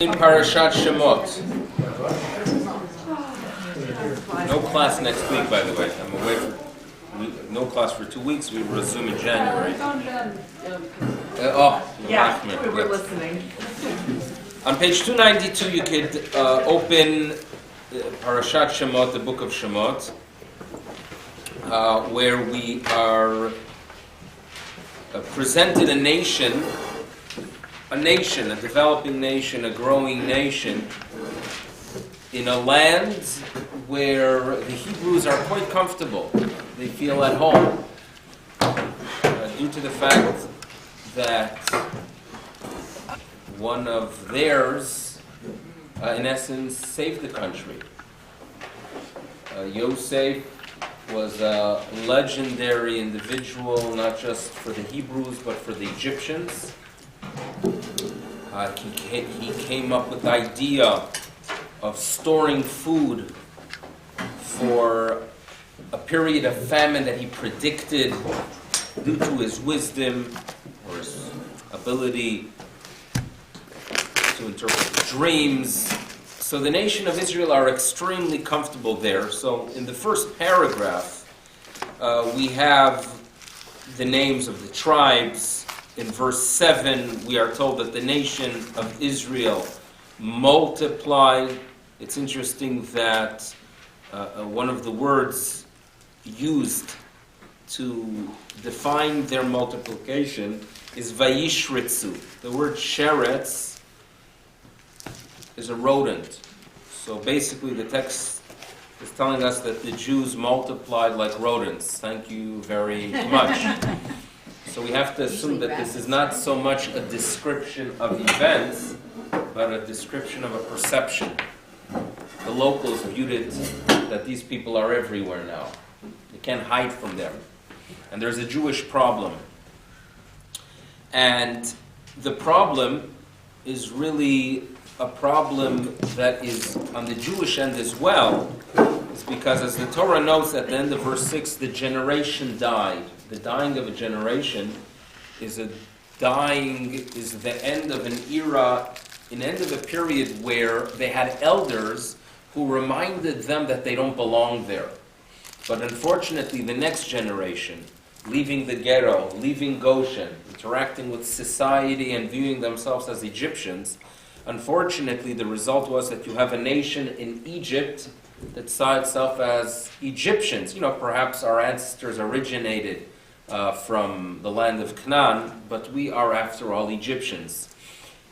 In Parshas Shmos. No class next week, by the way. I'm away for no class for 2 weeks. We resume in January. We were listening. On page 292, you could open Parashat Shemot, the book of Shemot, where we are presented a nation, a developing nation, a growing nation, in a land where the Hebrews are quite comfortable. They feel at home, due to the fact that one of theirs, in essence, saved the country. Yosef was a legendary individual, not just for the Hebrews, but for the Egyptians. He came up with the idea of storing food for a period of famine that he predicted due to his wisdom or his ability to interpret dreams. So the nation of Israel are extremely comfortable there. So in the first paragraph, we have the names of the tribes. In verse 7, we are told that the nation of Israel multiplied. It's interesting that one of the words used to define their multiplication is vayishritzu. The word sheretz is a rodent. So basically the text is telling us that the Jews multiplied like rodents. Thank you very much. So we have to assume that this is not so much a description of events, but a description of a perception. The locals viewed it that these people are everywhere now. You can't hide from them. And there's a Jewish problem. And the problem is really a problem that is on the Jewish end as well. It's because, as the Torah notes at the end of verse 6, the generation died. The dying of a generation is the end of an era, an end of a period where they had elders who reminded them that they don't belong there. But unfortunately, the next generation, leaving the ghetto, leaving Goshen, interacting with society and viewing themselves as Egyptians, unfortunately, the result was that you have a nation in Egypt that saw itself as Egyptians. Perhaps our ancestors originated from the land of Canaan, but we are, after all, Egyptians.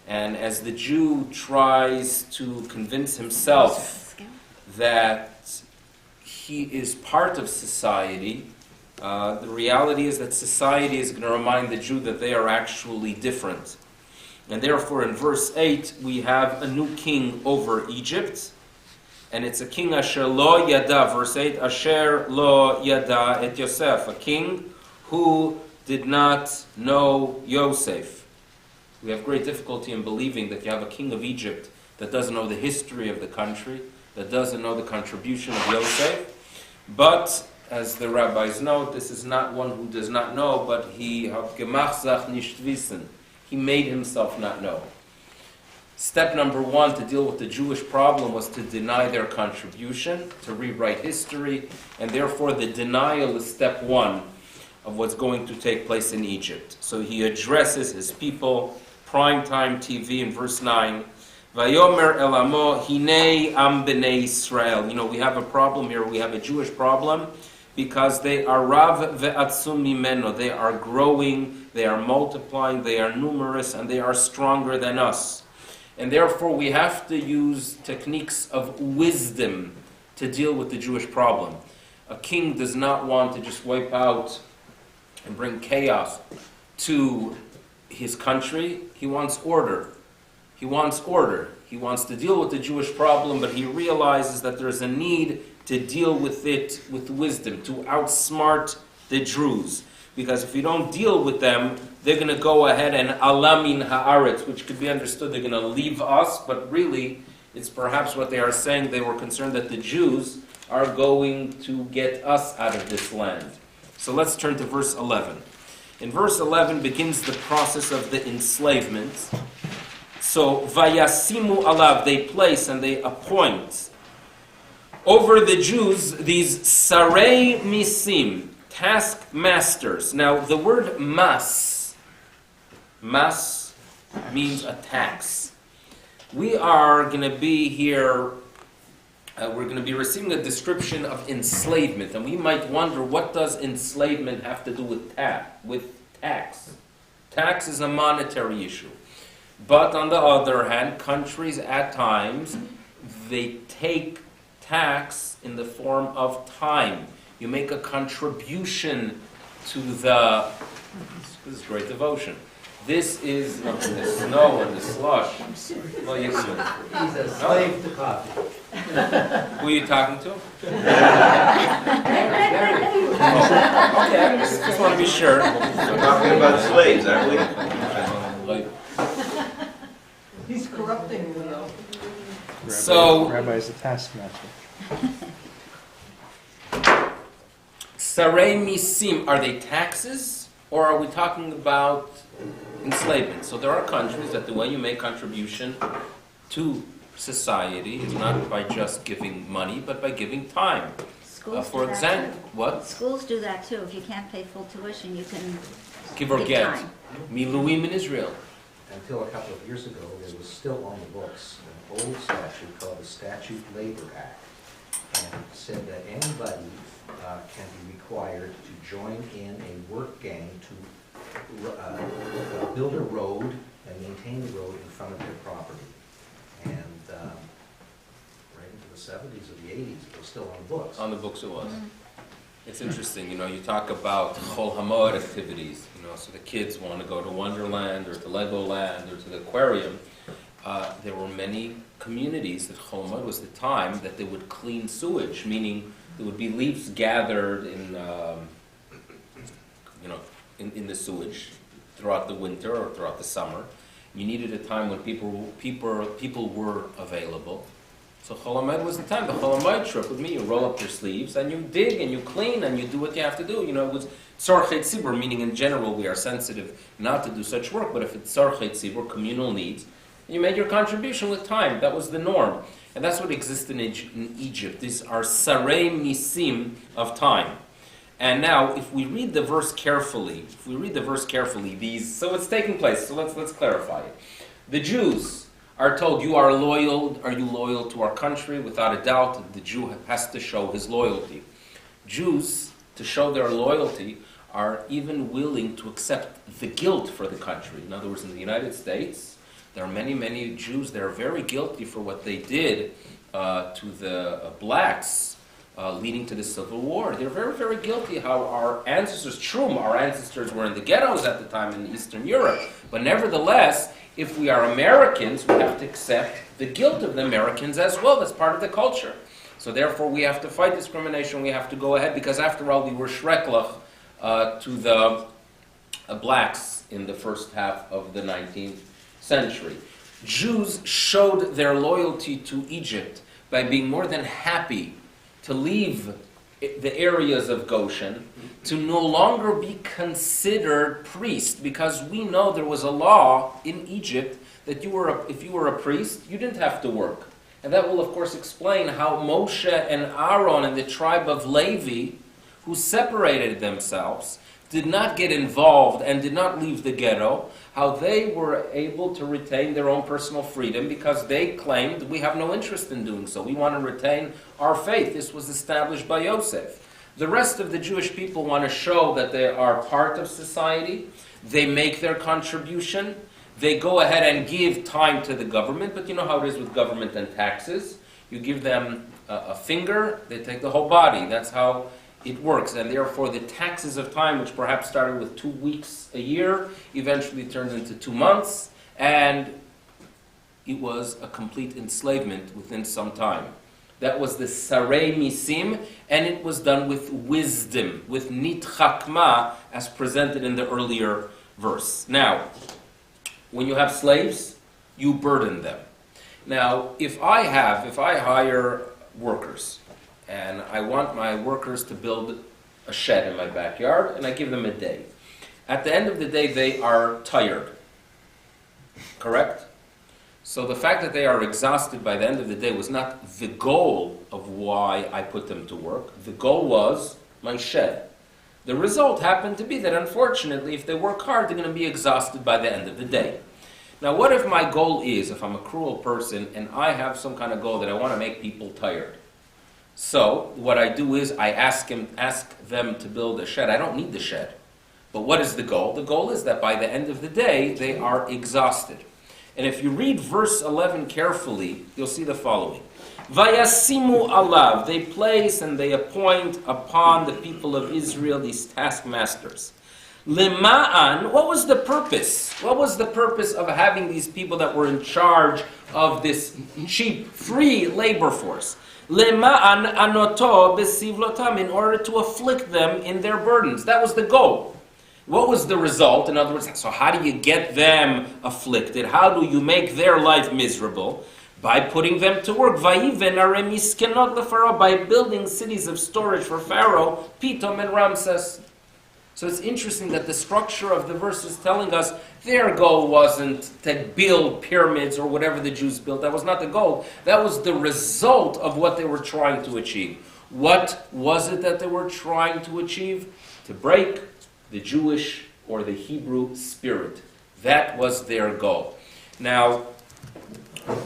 And as the Jew tries to convince himself that he is part of society, the reality is that society is going to remind the Jew that they are actually different. And therefore, in verse 8, we have a new king over Egypt, and it's a king Asher lo yada, verse 8, Asher lo yada et Yosef, a king who did not know Yosef. We have great difficulty in believing that you have a king of Egypt that doesn't know the history of the country, that doesn't know the contribution of Yosef. But, as the rabbis note, this is not one who does not know, but he hat gemacht sich nicht wissen. He made himself not know. Step number 1 to deal with the Jewish problem was to deny their contribution, to rewrite history, and therefore the denial is step 1 of what's going to take place in Egypt. So he addresses his people, primetime TV in verse 9, Vayomer el amo hinei am b'nei Israel. We have a problem here. We have a Jewish problem because they are rav ve'atzum mimeno. They are growing, they are multiplying, they are numerous, and they are stronger than us. And therefore we have to use techniques of wisdom to deal with the Jewish problem. A king does not want to just wipe out and bring chaos to his country. He wants order. He wants order. He wants to deal with the Jewish problem, but he realizes that there's a need to deal with it with wisdom, to outsmart the Druze. Because if you don't deal with them, they're going to go ahead and alamin haaretz, which could be understood, they're going to leave us, but really, it's perhaps what they are saying. They were concerned that the Jews are going to get us out of this land. So let's turn to verse 11. In verse 11 begins the process of the enslavement. So, vayasimu alav, they place and they appoint over the Jews these sarei misim, taskmasters. Now, the word mas means a tax. We are going to be here, we're going to be receiving a description of enslavement, and we might wonder, what does enslavement have to do with tax? Tax is a monetary issue. But on the other hand, countries at times, they take tax in the form of time. You make a contribution to the... This is great devotion. This is the snow and the slush. Well, you can. He's a slave to coffee. Who are you talking to? Okay, I just want to be sure. We're talking about slaves, aren't we? He's corrupting you, though. So, Rabbi is a taskmaster. sarei misim, are they taxes, or are we talking about enslavement? So there are countries that the way you make contribution to society is not by just giving money, but by giving time. Schools For do that example, too. what? Schools do that too. If you can't pay full tuition, you can Give or give get. time. Miluim in Israel. Until a couple of years ago, there was still on the books an old statute called the Statute Labor Act. And it said that anybody can be required to join in a work gang to build a road and maintain the road in front of their property. And right into the 70s or the 80s, it was still on the books. On the books it was. It's interesting, you talk about Chol Hamoed activities, so the kids want to go to Wonderland or to Legoland or to the aquarium. There were many communities that Chol Hamoed was the time that they would clean sewage, meaning there would be leaves gathered in the sewage throughout the winter or throughout the summer. You needed a time when people were available. So Chol Hamoed was the time. The Chol Hamoed trip would mean you roll up your sleeves and you dig and you clean and you do what you have to do. It was tzorchei tzibur, meaning in general we are sensitive not to do such work, but if it's tzorchei tzibur, communal needs, you made your contribution with time. That was the norm. And that's what exists in Egypt. These are sarei misim of time. And now, if we read the verse carefully, so it's taking place, so let's clarify it. The Jews are told, are you loyal to our country? Without a doubt, the Jew has to show his loyalty. Jews, to show their loyalty, are even willing to accept the guilt for the country. In other words, in the United States, there are many, many Jews that are very guilty for what they did to the blacks, leading to the Civil War. They're very, very guilty how our ancestors were in the ghettos at the time in Eastern Europe. But nevertheless, if we are Americans, we have to accept the guilt of the Americans as well. That's part of the culture. So therefore, we have to fight discrimination. We have to go ahead, because after all, we were shreklach to the blacks in the first half of the 19th century. Jews showed their loyalty to Egypt by being more than happy to leave the areas of Goshen, to no longer be considered priests, because we know there was a law in Egypt that if you were a priest, you didn't have to work. And that will, of course, explain how Moshe and Aaron and the tribe of Levi, who separated themselves, did not get involved and did not leave the ghetto, how they were able to retain their own personal freedom because they claimed, we have no interest in doing so. We want to retain our faith. This was established by Yosef. The rest of the Jewish people want to show that they are part of society. They make their contribution. They go ahead and give time to the government, but you know how it is with government and taxes. You give them a finger, they take the whole body. That's how it works, and therefore the taxes of time, which perhaps started with 2 weeks a year, eventually turned into 2 months, and it was a complete enslavement within some time. That was the sarei misim, and it was done with wisdom, with nit chakma, as presented in the earlier verse. Now, when you have slaves, you burden them. Now, if I hire workers, and I want my workers to build a shed in my backyard, and I give them a day. At the end of the day, they are tired. Correct? So the fact that they are exhausted by the end of the day was not the goal of why I put them to work. The goal was my shed. The result happened to be that unfortunately, if they work hard, they're going to be exhausted by the end of the day. Now, what if my goal is, if I'm a cruel person and I have some kind of goal that I want to make people tired? So what I do is I ask them to build a shed. I don't need the shed. But what is the goal? The goal is that by the end of the day, they are exhausted. And if you read verse 11 carefully, you'll see the following. Vayasimu alav, they place and they appoint upon the people of Israel these taskmasters. Lema'an, what was the purpose? What was the purpose of having these people that were in charge of this cheap, free labor force? Lema'an anoto besivlotam, in order to afflict them in their burdens. That was the goal. What was the result? In other words, so how do you get them afflicted? How do you make their life miserable? By putting them to work. Vayiven are miskenot leFaro, by building cities of storage for Pharaoh, Pitom and Ramses. So it's interesting that the structure of the verse is telling us their goal wasn't to build pyramids or whatever the Jews built. That was not the goal. That was the result of what they were trying to achieve. What was it that they were trying to achieve? To break the Jewish or the Hebrew spirit. That was their goal. Now,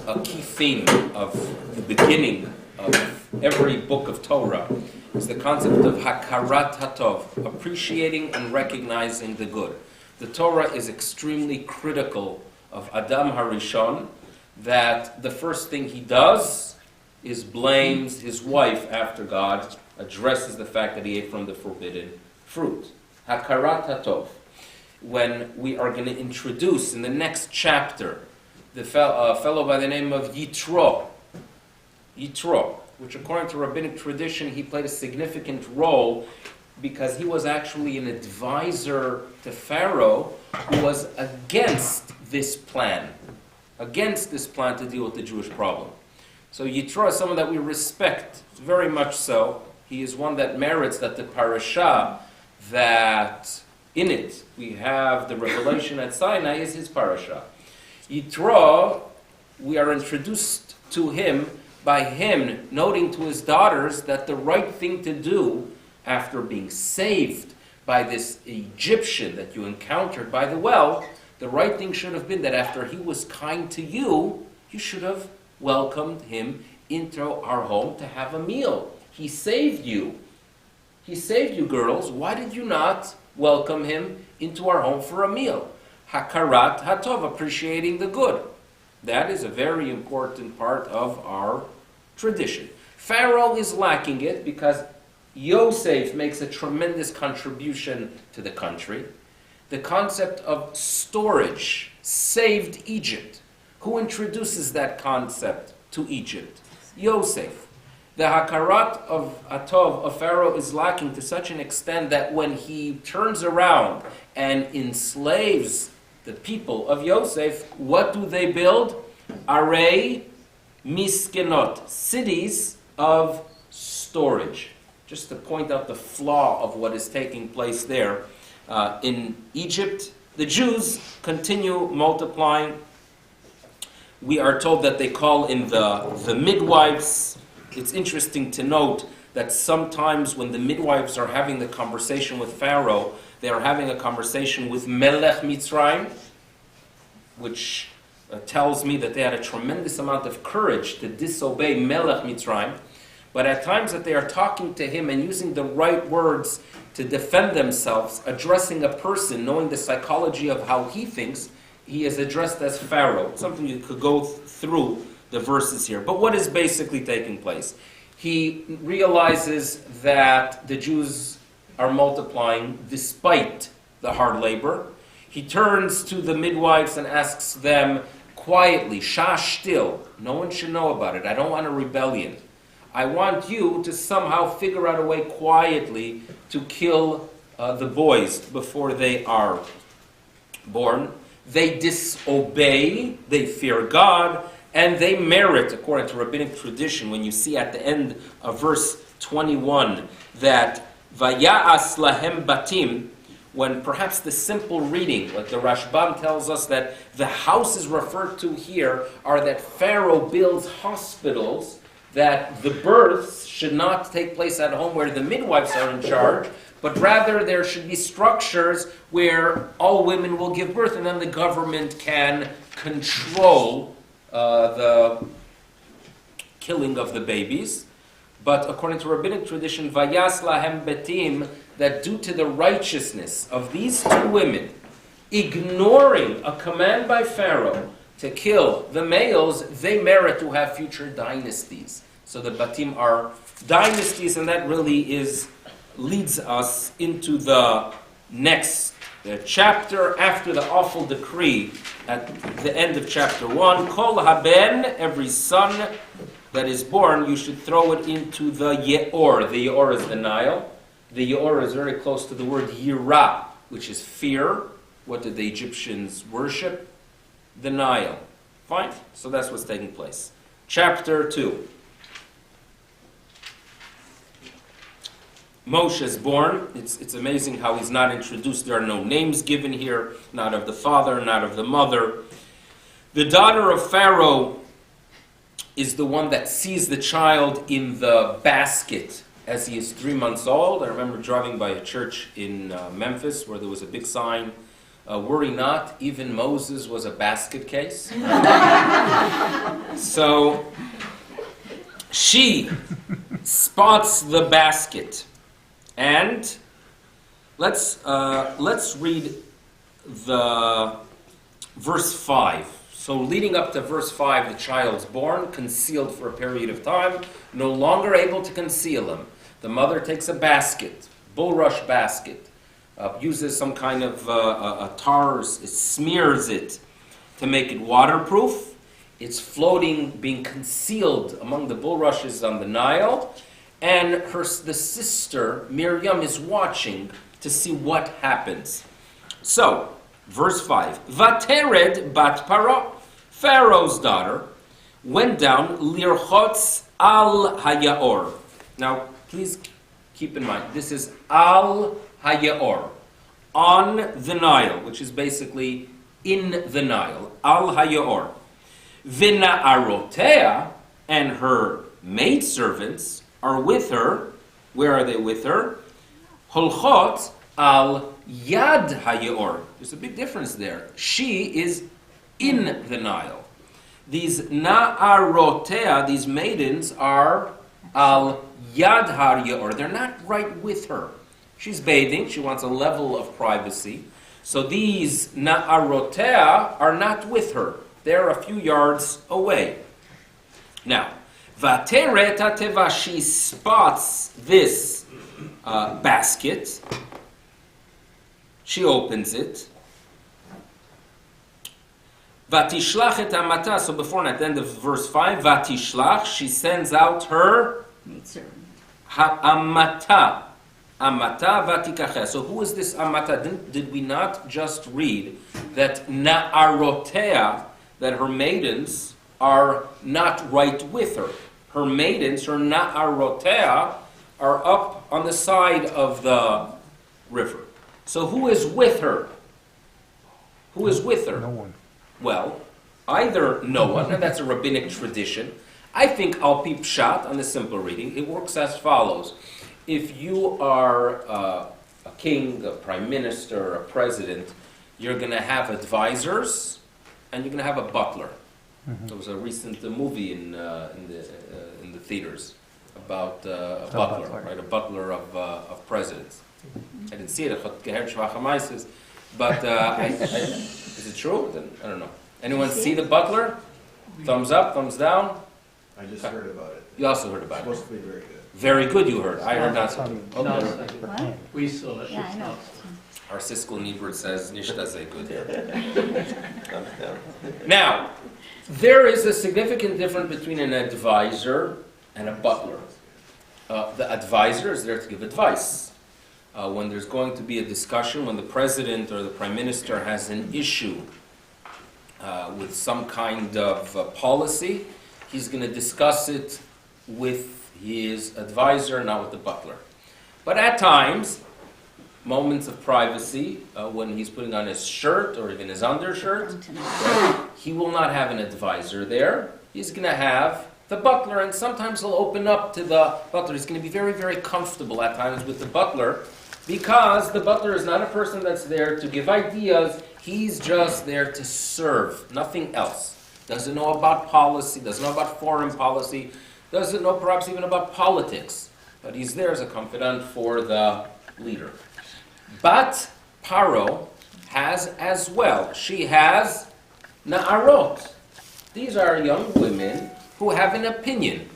a key theme of the beginning of every book of Torah is the concept of hakarat hatov, appreciating and recognizing the good. The Torah is extremely critical of Adam Harishon, that the first thing he does is blames his wife after God addresses the fact that he ate from the forbidden fruit. Hakarat hatov. When we are going to introduce in the next chapter the fellow by the name of Yitro, which according to rabbinic tradition, he played a significant role because he was actually an advisor to Pharaoh who was against this plan to deal with the Jewish problem. So Yitro is someone that we respect, very much so. He is one that merits that the parasha that in it we have the revelation at Sinai is his parasha. Yitro, we are introduced to him by him noting to his daughters that the right thing to do after being saved by this Egyptian that you encountered by the well, the right thing should have been that after he was kind to you, you should have welcomed him into our home to have a meal. He saved you. He saved you, girls. Why did you not welcome him into our home for a meal? Hakarat hatov, appreciating the good. That is a very important part of our tradition. Pharaoh is lacking it because Yosef makes a tremendous contribution to the country. The concept of storage saved Egypt. Who introduces that concept to Egypt? Yosef. The hakarat of Atov of Pharaoh is lacking to such an extent that when he turns around and enslaves the people of Yosef, what do they build? Arei miskenot, cities of storage. Just to point out the flaw of what is taking place there. In Egypt, the Jews continue multiplying. We are told that they call in the midwives. It's interesting to note that sometimes when the midwives are having the conversation with Pharaoh, they are having a conversation with Melech Mitzrayim, which tells me that they had a tremendous amount of courage to disobey Melech Mitzrayim. But at times that they are talking to him and using the right words to defend themselves, addressing a person, knowing the psychology of how he thinks, he is addressed as Pharaoh. Something you could go through the verses here. But what is basically taking place? He realizes that the Jews are multiplying despite the hard labor. He turns to the midwives and asks them quietly, shah still, no one should know about it. I don't want a rebellion. I want you to somehow figure out a way quietly to kill the boys before they are born. They disobey, they fear God, and they merit, according to rabbinic tradition, when you see at the end of verse 21 that Vaya'as lahem batim, when perhaps the simple reading, like the Rashbam tells us that the houses referred to here are that Pharaoh builds hospitals, that the births should not take place at home where the midwives are in charge, but rather there should be structures where all women will give birth, and then the government can control the killing of the babies. But according to rabbinic tradition, Vayas lahem betim, that due to the righteousness of these two women, ignoring a command by Pharaoh to kill the males, they merit to have future dynasties. So the batim are dynasties, and that really leads us into the next chapter after the awful decree at the end of chapter 1. Kol haben, every son that is born, you should throw it into the Ye'or. The Ye'or is the Nile. The Ye'or is very close to the word Yira, which is fear. What did the Egyptians worship? The Nile. Fine? So that's what's taking place. Chapter 2. Moshe is born. It's amazing how he's not introduced. There are no names given here, not of the father, not of the mother. The daughter of Pharaoh is the one that sees the child in the basket as he is 3 months old. I remember driving by a church in Memphis where there was a big sign, worry not, even Moses was a basket case. So she spots the basket. And let's read the verse 5. So leading up to verse 5, the child's born, concealed for a period of time, no longer able to conceal him. The mother takes a basket, bulrush basket, uses some kind of a tar, smears it to make it waterproof. It's floating, being concealed among the bulrushes on the Nile. And the sister, Miriam, is watching to see what happens. So, verse 5. Vatered bat Paro, Pharaoh's daughter, went down lirchotz al hayaor. Now, please keep in mind, this is al hayaor, on the Nile, which is basically in the Nile. Al hayaor. Vina'arotea, and her maidservants are with her. Where are they with her? Holchot al yad hayor. There's a big difference there. She is in the Nile. These na'arotea, these maidens, are al yad hayor. They're not right with her. She's bathing. She wants a level of privacy. So these na'arotea are not with her. They're a few yards away. Now, Vatereta teva, she spots this basket. She opens it. Vatishlach et amata. So before and at the end of verse 5, Vatishlach, she sends out her amata. Amata vatikache. So who is this amata? Did we not just read that na'arotea, that her maidens are not right with her? Her maidens, her na'arotea, are up on the side of the river. So who is with her? Who is with her? No one. Well, either no one, and that's a rabbinic tradition. I think al pi pshat, on the simple reading, it works as follows. If you are a king, a prime minister, a president, you're going to have advisors, and you're going to have a butler. Mm-hmm. There was a recent movie in the theaters about a butler, right? A butler of presidents. I didn't see it, but is it true? Then I don't know. Anyone see The Butler? Thumbs up, thumbs down. I just heard about it. You also heard about It's it. supposed to be very good. Very good, you heard. I heard not. No, Okay. What? We saw it. Yeah, I know. Our Siskel Niebert says, "Nicht das sehr good." Thumbs down. Now, there is a significant difference between an advisor and a butler. The advisor is there to give advice. When there's going to be a discussion, when the president or the prime minister has an issue with some kind of policy, he's going to discuss it with his advisor, not with the butler. But at times, moments of privacy, when he's putting on his shirt or even his undershirt, he will not have an advisor there. He's going to have the butler, and sometimes he'll open up to the butler. He's going to be very, very comfortable at times with the butler, because the butler is not a person that's there to give ideas. He's just there to serve, nothing else. Doesn't know about policy, doesn't know about foreign policy, doesn't know perhaps even about politics. But he's there as a confidant for the leader. But Paro has as well. She has Na'arot. These are young women who have an opinion.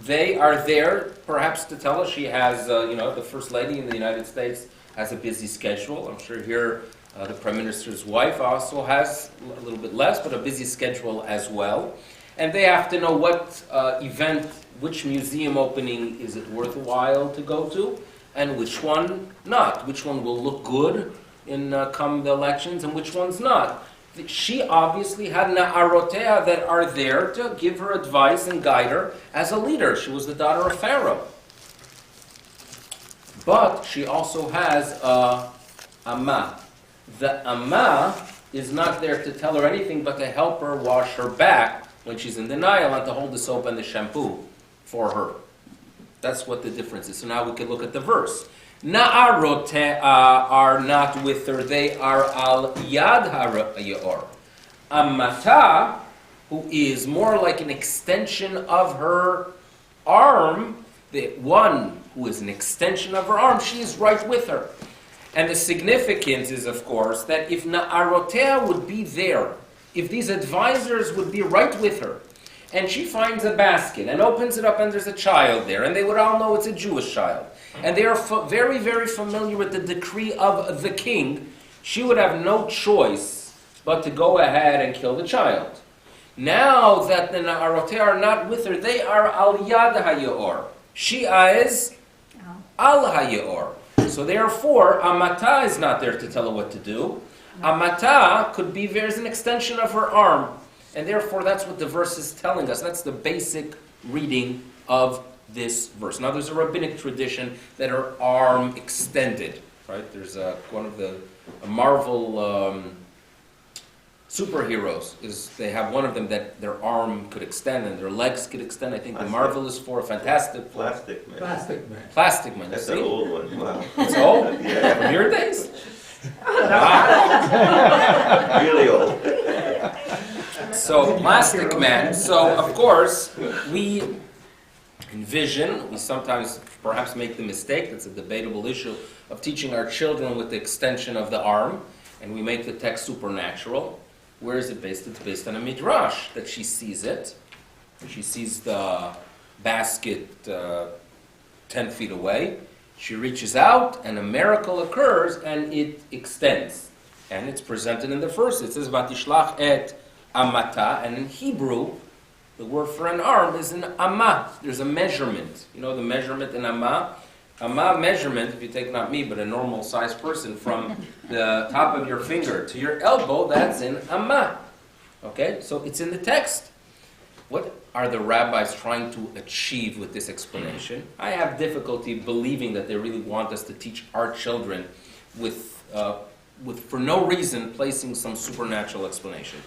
They are there perhaps to tell us. She has, the First Lady in the United States has a busy schedule. I'm sure here the Prime Minister's wife also has a little bit less, but a busy schedule as well. And they have to know what event, which museum opening is it worthwhile to go to, and which one not. Which one will look good in come the elections, and which one's not. She obviously had na'arotea that are there to give her advice and guide her as a leader. She was the daughter of Pharaoh. But she also has a Amma. The Amma is not there to tell her anything but to help her wash her back when she's in denial and to hold the soap and the shampoo for her. That's what the difference is. So now we can look at the verse. Na'arotea are not with her, they are al yad ha'yor. Amata, who is more like an extension of her arm, the one who is an extension of her arm, she is right with her. And the significance is, of course, that if Na'arotea would be there, if these advisors would be right with her, and she finds a basket and opens it up and there's a child there, and they would all know it's a Jewish child, and they are very, very familiar with the decree of the king, she would have no choice but to go ahead and kill the child. Now that the Na'arotea are not with her, they are al yad ha'yor. She is al ha'yor. So therefore, Amata is not there to tell her what to do. Amata could be there as an extension of her arm. And therefore, that's what the verse is telling us. That's the basic reading of this verse. Now, there's a rabbinic tradition that her arm extended, right? There's one of the Marvel superheroes. They have one of them that their arm could extend and their legs could extend. I think the Marvel is for Fantastic Four. Plastic Man. Plastic Man. That's an old one. Wow. It's old? Yeah. From your days? Wow. Really old. So, Plastic Man. So, of course, we envision, we sometimes perhaps make the mistake, that's a debatable issue, of teaching our children with the extension of the arm, and we make the text supernatural. Where is it based? It's based on a midrash, that she sees it. She sees the basket 10 feet away. She reaches out, and a miracle occurs, and it extends. And it's presented in the verse. It says, Vatishlach et amata, and in Hebrew, the word for an arm is an amma. There's a measurement. You know the measurement in amma? Amma measurement, if you take not me, but a normal sized person, from the top of your finger to your elbow, that's in amma. Okay? So it's in the text. What are the rabbis trying to achieve with this explanation? I have difficulty believing that they really want us to teach our children with for no reason, placing some supernatural explanation.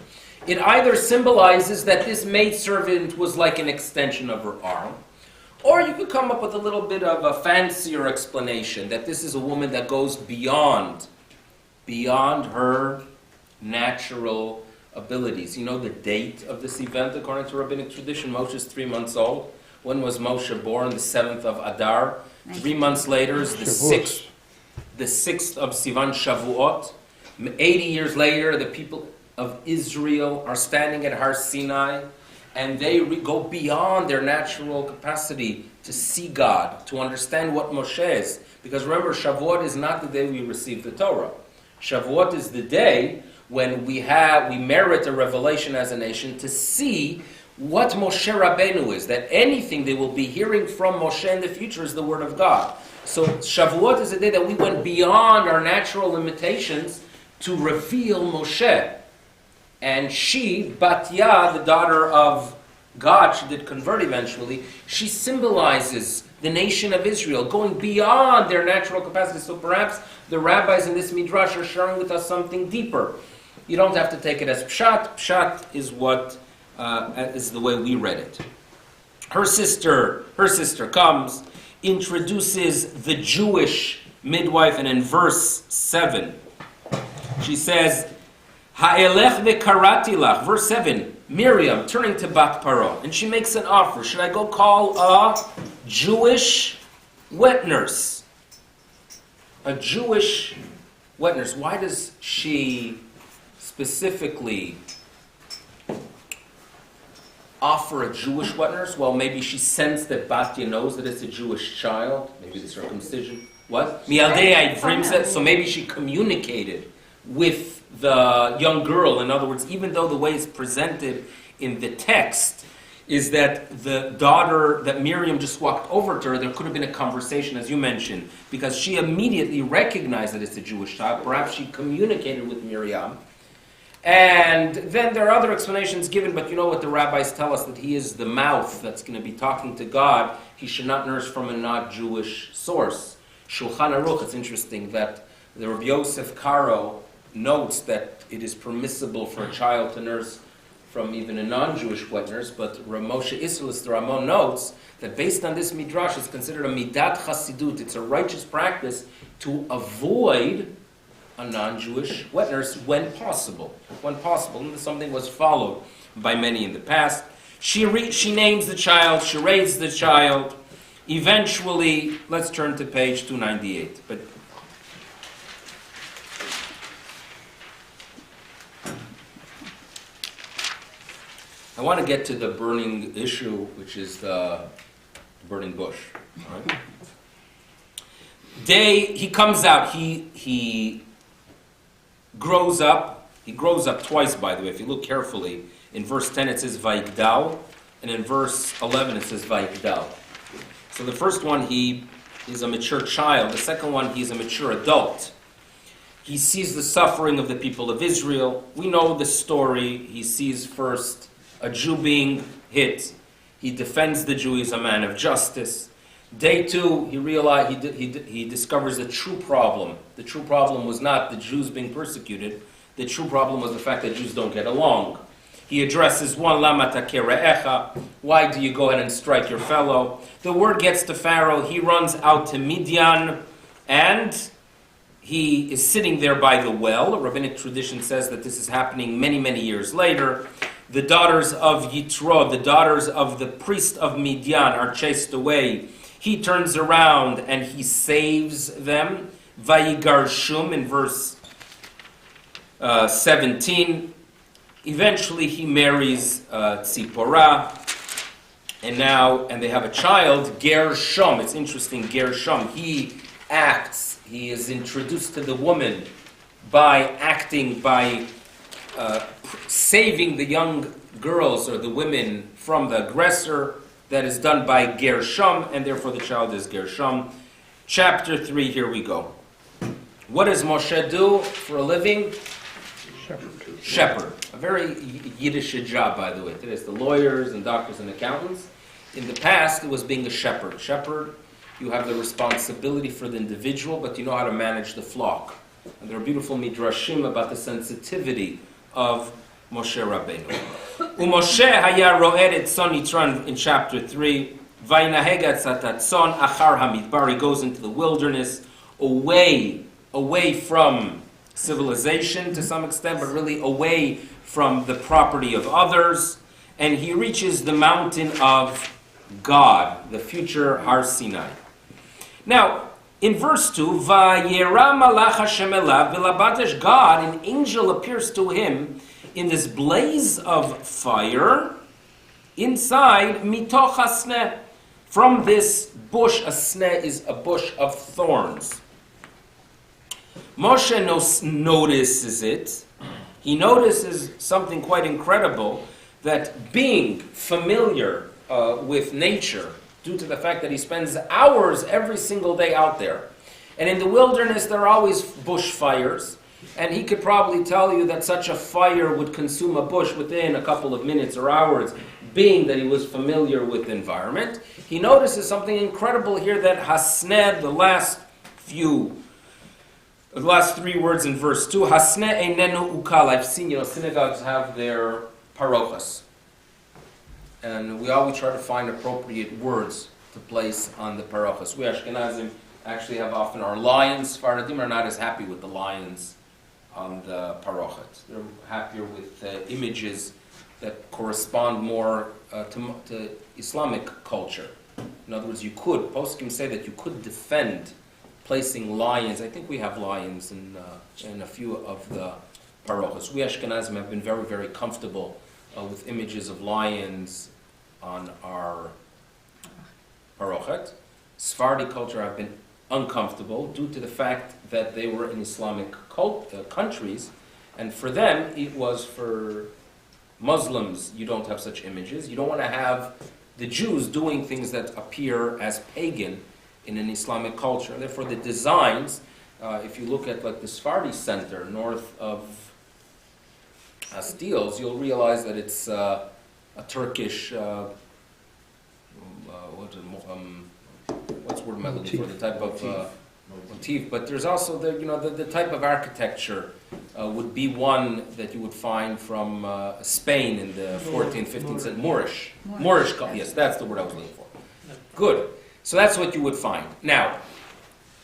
It either symbolizes that this maidservant was like an extension of her arm, or you could come up with a little bit of a fancier explanation, that this is a woman that goes beyond her natural abilities. You know the date of this event according to rabbinic tradition? Moshe is 3 months old. When was Moshe born? The 7th of Adar. 3 months later is the 6th of Sivan Shavuot. 80 years later, the people of Israel are standing at Har Sinai, and they go beyond their natural capacity to see God, to understand what Moshe is. Because remember, Shavuot is not the day we receive the Torah. Shavuot is the day when we merit a revelation as a nation to see what Moshe Rabbeinu is, that anything they will be hearing from Moshe in the future is the Word of God. So Shavuot is the day that we went beyond our natural limitations to reveal Moshe. And she, Batya, the daughter of God, she did convert eventually, she symbolizes the nation of Israel, going beyond their natural capacity. So perhaps the rabbis in this midrash are sharing with us something deeper. You don't have to take it as pshat. Pshat is what is the way we read it. Her sister comes, introduces the Jewish midwife, and in verse 7, she says, Ha'elech ve'karati lach, verse 7, Miriam turning to Bat Paro, and she makes an offer. Should I go call a Jewish wet nurse? A Jewish wet nurse. Why does she specifically offer a Jewish wet nurse? Well, maybe she sensed that Batya knows that it's a Jewish child. Maybe the circumcision. What? Mialdei Ivrim said, so maybe she communicated with the young girl. In other words, even though the way it's presented in the text is that the daughter, that Miriam just walked over to her, there could have been a conversation, as you mentioned, because she immediately recognized that it's a Jewish child. Perhaps she communicated with Miriam. And then there are other explanations given, but you know what the rabbis tell us, that he is the mouth that's going to be talking to God. He should not nurse from a not Jewish source. Shulchan Aruch, it's interesting that the Rabbi Yosef Karo notes that it is permissible for a child to nurse from even a non-Jewish wet nurse, but Moshe Isserles, the Ramon, notes that based on this midrash, it's considered a midat chasidut. It's a righteous practice to avoid a non-Jewish wet nurse when possible. When possible, and something was followed by many in the past. She names the child, she raised the child. Eventually, let's turn to page 298. But I want to get to the burning issue, which is the burning bush. Right? He comes out. He grows up. He grows up twice, by the way. If you look carefully, in verse 10 it says Vayigdal, and in verse 11 it says Vayigdal. So the first one, he is a mature child. The second one, he's a mature adult. He sees the suffering of the people of Israel. We know the story. He sees first a Jew being hit. He defends the Jew. He's a man of justice. Day 2, he discovers the true problem. The true problem was not the Jews being persecuted. The true problem was the fact that Jews don't get along. He addresses one, Lama takeh re'echa, why do you go ahead and strike your fellow? The word gets to Pharaoh. He runs out to Midian, and he is sitting there by the well. The rabbinic tradition says that this is happening many, many years later. The daughters of Yitro, the daughters of the priest of Midian, are chased away. He turns around and he saves them. Vayigarshum in verse 17. Eventually he marries Tzipporah, and they have a child, Gershom. It's interesting, Gershom. He is introduced to the woman by saving the young girls or the women from the aggressor. That is done by Gershom, and therefore the child is Gershom. Chapter 3, here we go. What does Moshe do for a living? Shepherd. A very Yiddish job, by the way. Today it's the lawyers and doctors and accountants. In the past, it was being a shepherd. Shepherd, you have the responsibility for the individual, but you know how to manage the flock. And there are beautiful midrashim about the sensitivity of Moshe Rabbeinu. Moshe haya ro'ed et tzon Yitran in chapter 3. Vaynaheg atzatat tzon achar hamidbar. He goes into the wilderness, away from civilization to some extent, but really away from the property of others. And he reaches the mountain of God, the future Har Sinai. Now, in verse 2, Vayera malach Hashem elav v'labatesh, God, an angel appears to him in this blaze of fire inside mitoch hasneh, from this bush. A sneh is a bush of thorns. Moshe notices it. He notices something quite incredible, that being familiar with nature, due to the fact that he spends hours every single day out there, and in the wilderness there are always bush fires, And he could probably tell you that such a fire would consume a bush within a couple of minutes or hours, being that he was familiar with the environment. He notices something incredible here, that hasneh, the last 3 words in verse 2, hasneh einenu ukal. I've seen, synagogues have their parochas. And we always try to find appropriate words to place on the parochas. We Ashkenazim actually have often our lions. Sfaradim are not as happy with the lions on the parochet. They're happier with images that correspond more to Islamic culture. In other words, poskim say that you could defend placing lions. I think we have lions in a few of the parochas. We Ashkenazim have been very, very comfortable with images of lions on our parochet. Sephardi culture have been uncomfortable due to the fact that they were in Islamic countries, and for them, it was for Muslims, you don't have such images. You don't want to have the Jews doing things that appear as pagan in an Islamic culture. And therefore, the designs, if you look at like the Sephardi Center north of Steels, you'll realize that it's a Turkish, what's the word am I looking for? The type of motif. But there's also the type of architecture would be one that you would find from Spain in the 14th, 15th century. Moorish. Yes, that's the word I was looking for. Good. So that's what you would find. Now,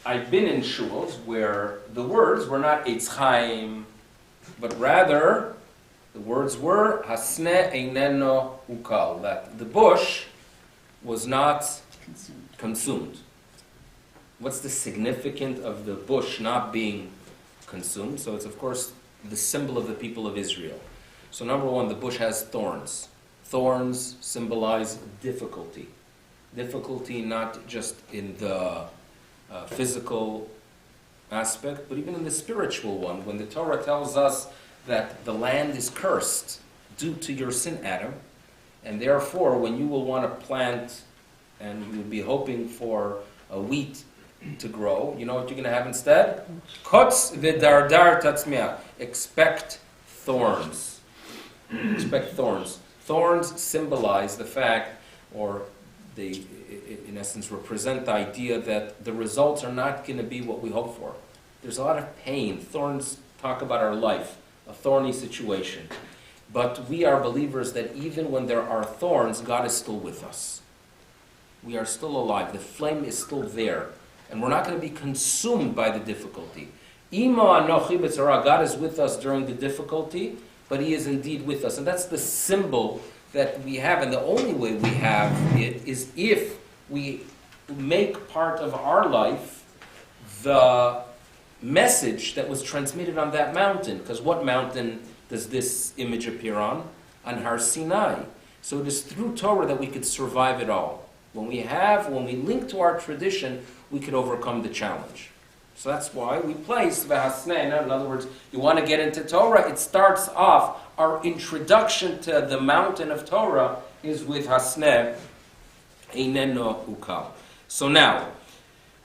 I've been in shuls where the words were not Eitz Chaim, but rather the words were Hasne Eineno Ukal, that the bush was not consumed. What's the significance of the bush not being consumed? So it's, of course, the symbol of the people of Israel. So number one, the bush has thorns. Thorns symbolize difficulty. Difficulty not just in the physical aspect, but even in the spiritual one. When the Torah tells us that the land is cursed due to your sin, Adam, and therefore when you will want to plant and you will be hoping for a wheat to grow, you know what you're going to have instead? Kotz v'dardar tatzmiach. Expect thorns. Expect thorns. Thorns symbolize the fact, or they, in essence, represent the idea that the results are not going to be what we hope for. There's a lot of pain. Thorns talk about our life, a thorny situation. But we are believers that even when there are thorns, God is still with us. We are still alive. The flame is still there. And we're not going to be consumed by the difficulty. God is with us during the difficulty, but He is indeed with us. And that's the symbol that we have. And the only way we have it is if we make part of our life the message that was transmitted on that mountain. Because what mountain does this image appear on? On Har Sinai. So it is through Torah that we could survive it all. When we link to our tradition, we could overcome the challenge. So that's why we place V'hasneh. In other words, you want to get into Torah, it starts off, our introduction to the mountain of Torah is with Hasneh, Eineno Ukal. So now,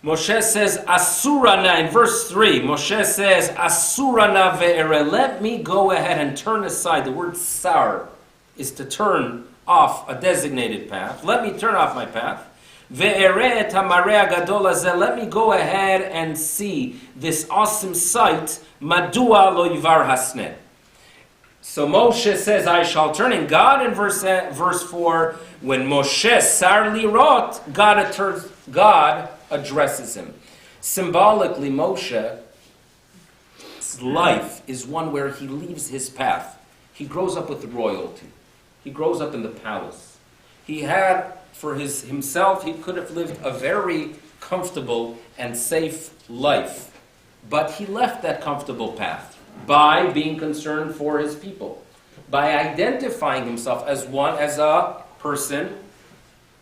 Moshe says, Asurana, in verse 3, Moshe says, Asurana ve'ere, let me go ahead and turn aside. The word sar is to turn off a designated path. Let me turn off my path. Ve'ere et hamareh gadol hazeh, let me go ahead and see this awesome sight. Madua lo yivar hasneh. So Moshe says, I shall turn. And God, in verse 4, when Moshe sar lirot, God addresses him. Symbolically, Moshe's life is one where he leaves his path. He grows up with royalty. He grows up in the palace. He had, for himself, he could have lived a very comfortable and safe life. But he left that comfortable path by being concerned for his people, by identifying himself as a person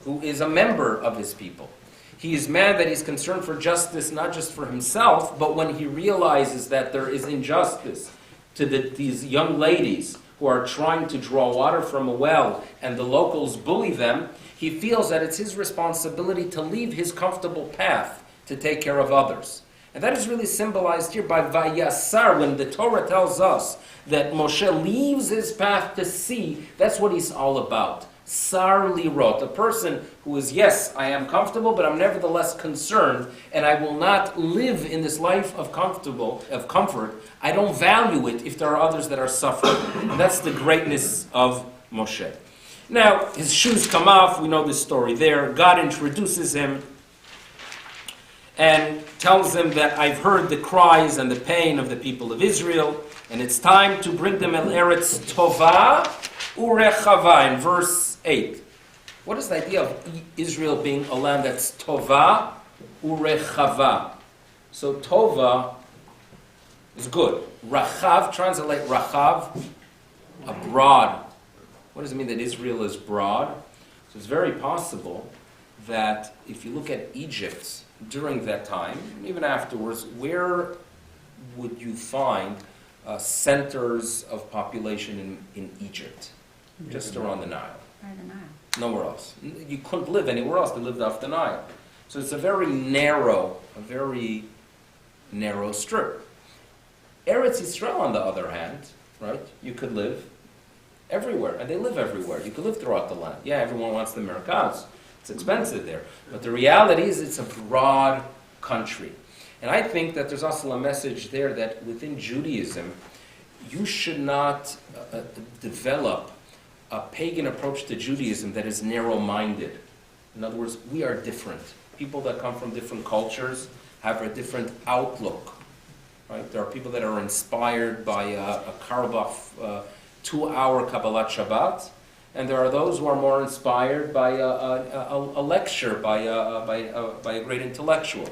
who is a member of his people. He is mad that he's concerned for justice, not just for himself, but when he realizes that there is injustice to these young ladies who are trying to draw water from a well and the locals bully them, he feels that it's his responsibility to leave his comfortable path to take care of others. And that is really symbolized here by Vayasar, when the Torah tells us that Moshe leaves his path to see, that's what he's all about. Sar lirot, a person who is, yes, I am comfortable, but I'm nevertheless concerned, and I will not live in this life of comfort. I don't value it if there are others that are suffering. And that's the greatness of Moshe. Now, his shoes come off, we know this story there. God introduces him and tells him that I've heard the cries and the pain of the people of Israel, and it's time to bring them El Eretz Tova Urechava, in verse 8. What is the idea of Israel being a land that's Tova Urechava? So Tova is good. Rachav, translate Rachav, a broad. What does it mean that Israel is broad? So it's very possible that if you look at Egypt during that time, even afterwards, where would you find centers of population in Egypt? Just around the Nile. Right, the Nile. Nowhere else. You couldn't live anywhere else. They lived off the Nile. So it's a very narrow strip. Eretz Yisrael, on the other hand, right? You could live everywhere, and they live everywhere. You could live throughout the land. Yeah, everyone wants the merkaz. It's expensive there. But the reality is it's a broad country. And I think that there's also a message there that within Judaism, you should not develop a pagan approach to Judaism that is narrow-minded. In other words, we are different. People that come from different cultures have a different outlook. Right? There are people that are inspired by a Karabach 2-hour Kabbalat Shabbat, and there are those who are more inspired by a lecture by a great intellectual.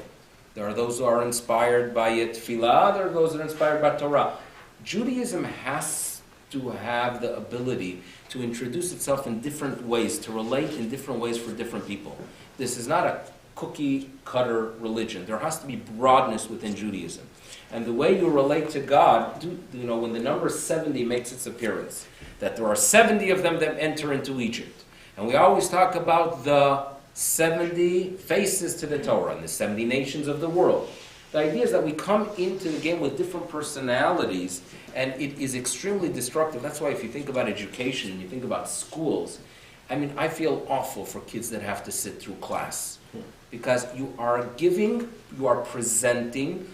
There are those who are inspired by a tefillah. There are those that are inspired by Torah. Judaism has to have the ability to introduce itself in different ways, to relate in different ways for different people. This is not a cookie-cutter religion. There has to be broadness within Judaism. And the way you relate to God, when the number 70 makes its appearance, that there are 70 of them that enter into Egypt. And we always talk about the 70 faces to the Torah and the 70 nations of the world. The idea is that we come into the game with different personalities, and it is extremely destructive. That's why if you think about education and you think about schools, I feel awful for kids that have to sit through class. Because you are presenting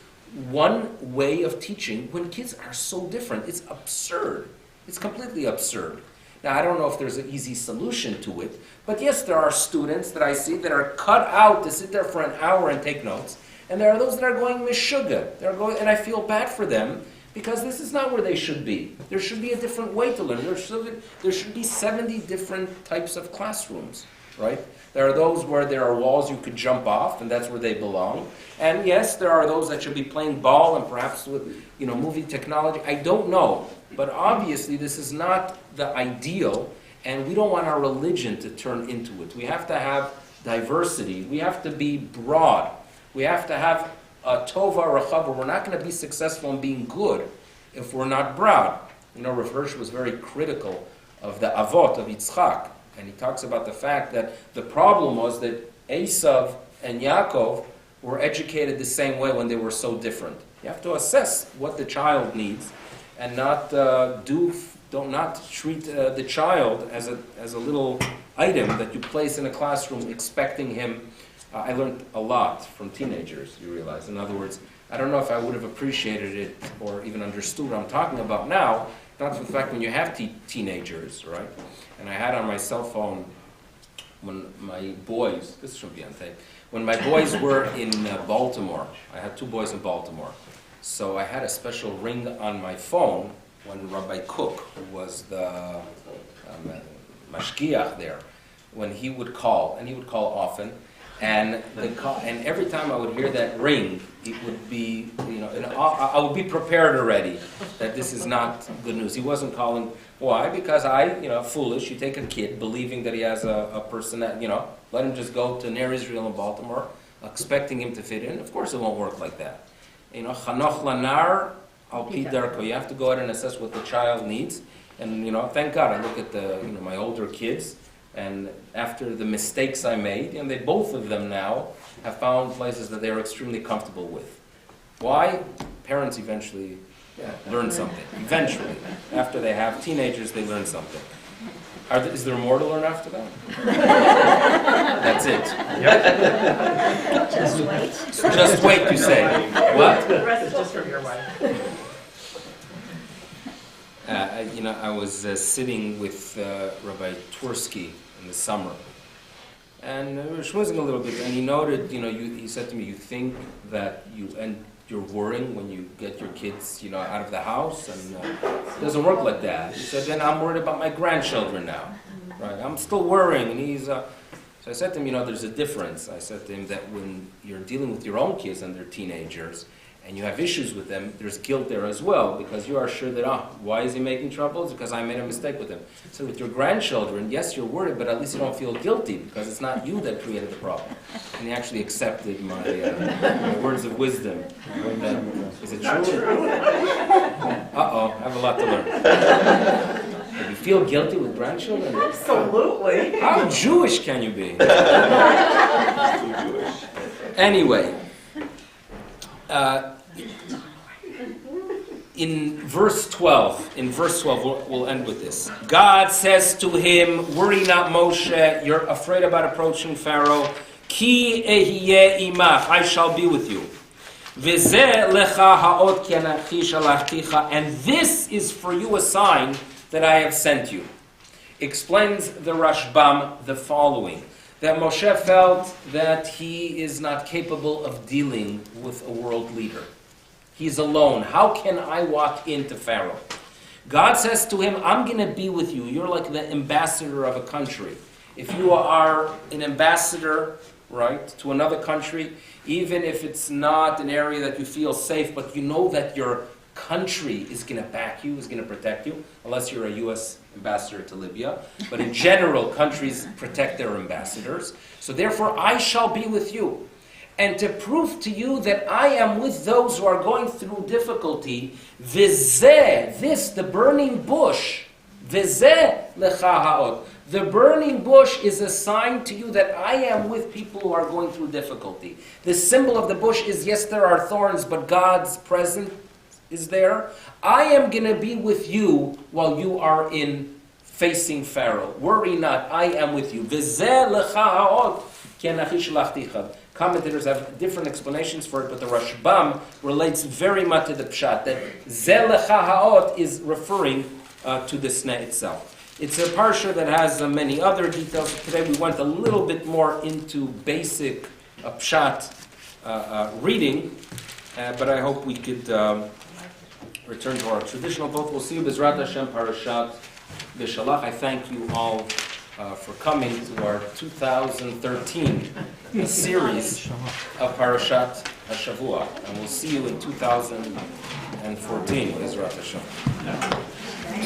one way of teaching when kids are so different. It's absurd. It's completely absurd. Now, I don't know if there's an easy solution to it, but yes, there are students that I see that are cut out to sit there for an hour and take notes, and there are those that are going mishuggah. And I feel bad for them because this is not where they should be. There should be a different way to learn. There should be 70 different types of classrooms, right? There are those where there are walls you could jump off, and that's where they belong. And yes, there are those that should be playing ball and perhaps with, movie technology. I don't know. But obviously this is not the ideal, and we don't want our religion to turn into it. We have to have diversity. We have to be broad. We have to have a tova rachava. We're not going to be successful in being good if we're not broad. Rav Hirsch was very critical of the avot of Yitzchak. And he talks about the fact that the problem was that Esav and Yaakov were educated the same way when they were so different. You have to assess what the child needs and not treat the child as a little item that you place in a classroom expecting him. I learned a lot from teenagers, you realize. In other words, I don't know if I would have appreciated it or even understood what I'm talking about now, not for the fact when you have teenagers, right? And I had on my cell phone when my boys, this should be on tape, when my boys were in Baltimore. I had 2 boys in Baltimore. So I had a special ring on my phone when Rabbi Cook, who was the mashgiach there, when he would call, and he would call often, and every time I would hear that ring, it would be, and I would be prepared already that this is not good news. He wasn't calling. Why? Because foolish, you take a kid believing that he has a person that, let him just go to Ner Israel in Baltimore, expecting him to fit in. Of course it won't work like that. Chanoch lanar al pi darko. You have to go out and assess what the child needs. And, thank God I look at my older kids, and after the mistakes I made, they both of them now have found places that they're extremely comfortable with. Why? Parents eventually learn something. Eventually. After they have teenagers, they learn something. Is there more to learn after that? That's it. Just wait. Just wait, you say. What? The rest is just from your wife. I was sitting with Rabbi Twersky in the summer, and we were schmoozing a little bit, and he noted, he said to me, you think that you're worrying when you get your kids, out of the house, and it doesn't work like that. He said, then I'm worried about my grandchildren now, right? I'm still worrying, and so I said to him, there's a difference. I said to him that when you're dealing with your own kids and they're teenagers, and you have issues with them, there's guilt there as well, because you are sure that, why is he making trouble? It's because I made a mistake with him. So with your grandchildren, yes, you're worried, but at least you don't feel guilty, because it's not you that created the problem. And he actually accepted my words of wisdom. Is it true? Uh-oh, I have a lot to learn. Do you feel guilty with grandchildren? Absolutely. How Jewish can you be? Anyway. In verse 12, we'll end with this. God says to him, worry not, Moshe, you're afraid about approaching Pharaoh. Ki ehyeh imach, I shall be with you. V'zeh lecha ha'ot ki anachi shalachticha, and this is for you a sign that I have sent you. Explains the Rashbam the following. That Moshe felt that he is not capable of dealing with a world leader. He's alone. How can I walk into Pharaoh? God says to him, I'm going to be with you. You're like the ambassador of a country. If you are an ambassador, right, to another country, even if it's not an area that you feel safe, but you know that your country is going to back you, is going to protect you, unless you're a U.S. ambassador to Libya. But in general, countries protect their ambassadors. So therefore, I shall be with you. And to prove to you that I am with those who are going through difficulty, v'zeh, this, the burning bush, v'zeh lecha ha'ot. The burning bush is a sign to you that I am with people who are going through difficulty. The symbol of the bush is, yes, there are thorns, but God's presence is there. I am going to be with you while you are facing Pharaoh. Worry not, I am with you. V'zeh lecha ha'ot ki anachi shalachticha. Commentators have different explanations for it, but the Rashbam relates very much to the pshat, that zeh lecha ha'ot is referring to the sneh itself. It's a parsha that has many other details. Today we went a little bit more into basic pshat reading, but I hope we could return to our traditional book. We'll see you Bezrat Hashem Parashat B'Shalach. I thank you all for coming to our 2013 series of Parashat HaShavua. And we'll see you in 2014 Bezrat Hashem.